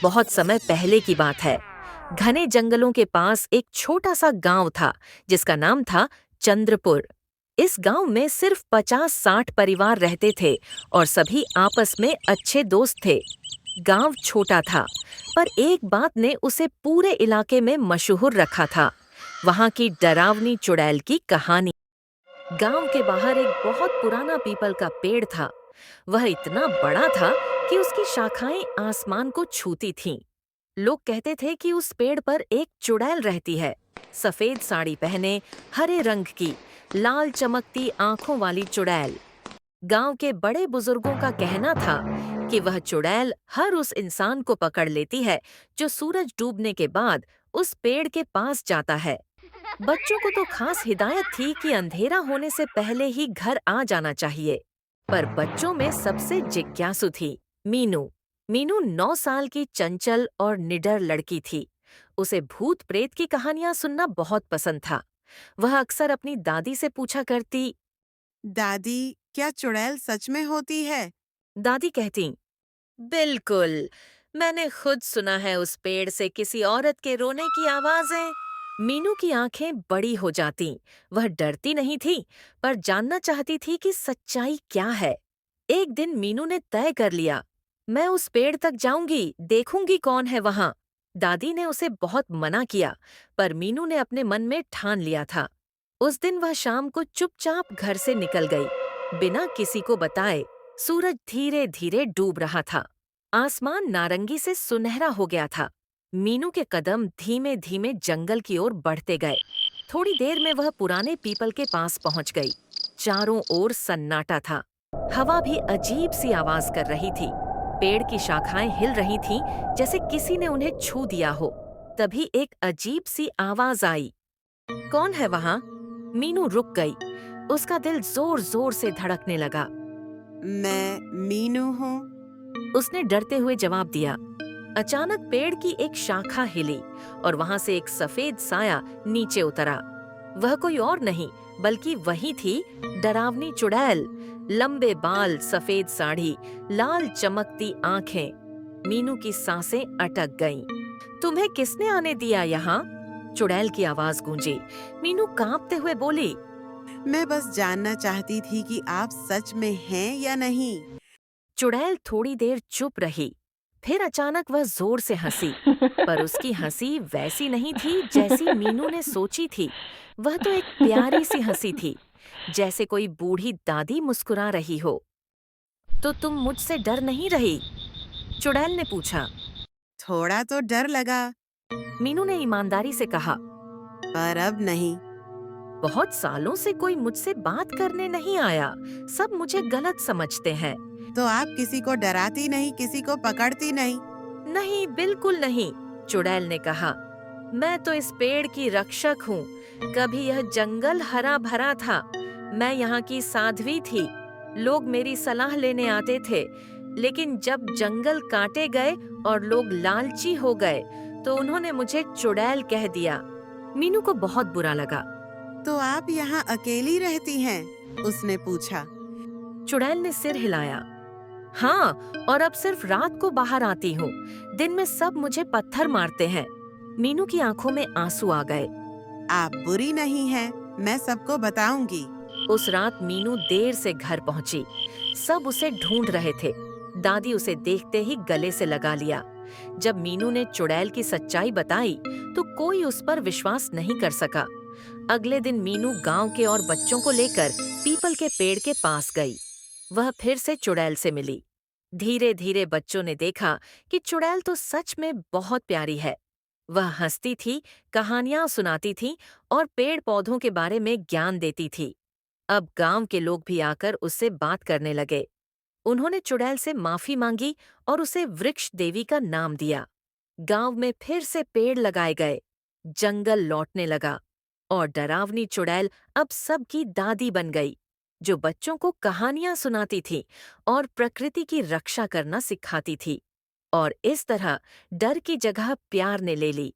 बहुत समय पहले की बात है। घने जंगलों के पास एक छोटा सा गांव था जिसका नाम था चंद्रपुर। इस गांव में सिर्फ 50-60 परिवार रहते थे और सभी आपस में अच्छे दोस्त थे। गांव छोटा था, पर एक बात ने उसे पूरे इलाके में मशहूर रखा था। वहां की डरावनी चुड़ैल की कहानी। गांव के बाहर एक बहुत पुराना पीपल का पेड़ था। वह इतना बड़ा था कि उसकी शाखाएं आसमान को छूती थीं। लोग कहते थे कि उस पेड़ पर एक चुड़ैल रहती है, सफेद साड़ी पहने, हरे रंग की, लाल चमकती आंखों वाली चुड़ैल। गांव के बड़े बुजुर्गों का कहना था कि वह चुड़ैल हर उस इंसान को पकड़ लेती है जो सूरज डूबने के बाद उस पेड़ के पास जाता है। बच्चों को तो खास हिदायत थी कि अंधेरा होने से पहले ही घर आ जाना चाहिए। पर बच्चों में सबसे जिज्ञासु थी मीनू। मीनू 9 साल की चंचल और निडर लड़की थी। उसे भूत प्रेत की कहानियां सुनना बहुत पसंद था। वह अक्सर अपनी दादी से पूछा करती। दादी, क्या चुड़ैल सच में होती है? दादी कहती, बिल्कुल, मैंने खुद सुना है उस पेड़ से किसी औरत के रोने की आवाजें। मीनू की आंखें बड़ी हो जातीं। वह डरती नहीं थी, पर जानना चाहती थी कि सच्चाई क्या है। एक दिन मीनू ने तय कर लिया, मैं उस पेड़ तक जाऊंगी, देखूंगी कौन है वहां। दादी ने उसे बहुत मना किया, पर मीनू ने अपने मन में ठान लिया था। उस दिन वह शाम को चुपचाप घर से निकल गई, बिना किसी को बताए। सूरज धीरे धीरे डूब रहा था। आसमान नारंगी से सुनहरा हो गया था। मीनू के कदम धीमे धीमे जंगल की ओर बढ़ते गए। थोड़ी देर में वह पुराने पीपल के पास पहुंच गई। चारों ओर सन्नाटा था। हवा भी अजीब सी आवाज कर रही थी। पेड़ की शाखाएं हिल रही थीं, जैसे किसी ने उन्हें छू दिया हो। तभी एक अजीब सी आवाज आई, कौन है वहां? मीनू रुक गई। उसका दिल जोर जोर से धड़कने लगा। मैं मीनू हूँ। उसने डरते हुए जवाब दिया। अचानक पेड़ की एक शाखा हिली और वहां से एक सफेद साया नीचे उतरा। वह कोई और नहीं, बल्कि वही थी, डरावनी चुड़ैल। लंबे बाल, सफेद साड़ी, लाल चमकती आंखें। मीनू की सांसें अटक गईं। तुम्हें किसने आने दिया यहाँ? चुड़ैल की आवाज गूंजी। मीनू कांपते हुए बोली, मैं बस जानना चाहती थी कि आप सच में हैं या नहीं। चुड़ैल थोड़ी देर चुप रही। फिर अचानक वह जोर से हंसी, पर उसकी हंसी वैसी नहीं थी जैसी मीनू ने सोची थी। वह तो एक प्यारी सी हंसी थी, जैसे कोई बूढ़ी दादी मुस्कुरा रही हो। तो तुम मुझसे डर नहीं रही? चुड़ैल ने पूछा। थोड़ा तो डर लगा, मीनू ने ईमानदारी से कहा, पर अब नहीं। बहुत सालों से कोई मुझसे बात करने नहीं आया। सब मुझे गलत समझते हैं। तो आप किसी को डराती नहीं, किसी को पकड़ती नहीं। नहीं, बिल्कुल नहीं, चुड़ैल ने कहा। मैं तो इस पेड़ की रक्षक हूँ। कभी यह जंगल हरा भरा था। मैं यहाँ की साध्वी थी। लोग मेरी सलाह लेने आते थे, लेकिन जब जंगल काटे गए और लोग लालची हो गए, तो उन्होंने मुझे चुड़ैल कह दिया। मीनू को बहुत बुरा लगा। तो आप यहाँ अकेली रहती हैं? उसने पूछा। चुड़ैल ने सिर हिलाया। हाँ, और अब सिर्फ रात को बाहर आती हूँ। दिन में सब मुझे पत्थर मारते हैं। मीनू की आंखों में आंसू आ गए। आप बुरी नहीं हैं, मैं सबको बताऊंगी। उस रात मीनू देर से घर पहुंची। सब उसे ढूंढ रहे थे। दादी उसे देखते ही गले से लगा लिया। जब मीनू ने चुड़ैल की सच्चाई बताई, तो कोई उस पर विश्वास नहीं कर सका। अगले दिन मीनू गांव के और बच्चों को लेकर पीपल के पेड़ के पास गई। वह फिर से चुड़ैल से मिली। धीरे धीरे बच्चों ने देखा कि चुड़ैल तो सच में बहुत प्यारी है। वह हंसती थी, कहानियां सुनाती थी और पेड़ पौधों के बारे में ज्ञान देती थी। अब गांव के लोग भी आकर उससे बात करने लगे। उन्होंने चुड़ैल से माफी मांगी और उसे वृक्ष देवी का नाम दिया। गांव में फिर से पेड़ लगाए गए। जंगल लौटने लगा और डरावनी चुड़ैल अब सबकी दादी बन गई, जो बच्चों को कहानियां सुनाती थी और प्रकृति की रक्षा करना सिखाती थी। और इस तरह डर की जगह प्यार ने ले ली।